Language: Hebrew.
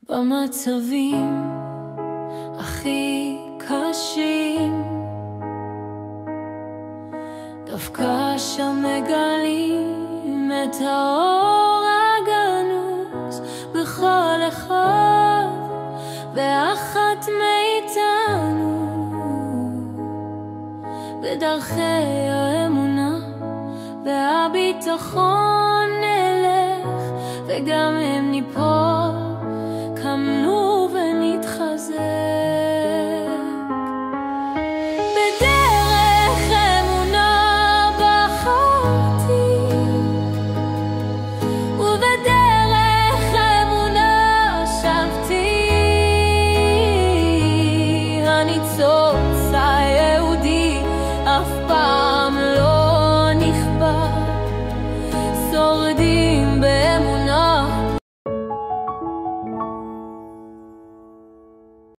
במצבים הכי קשים, דווקא שם מגלים את האור הגנוז בכל אחד ואחת מאיתנו. בדרכי האמונה והביטחון נלך, וגם אם ניפול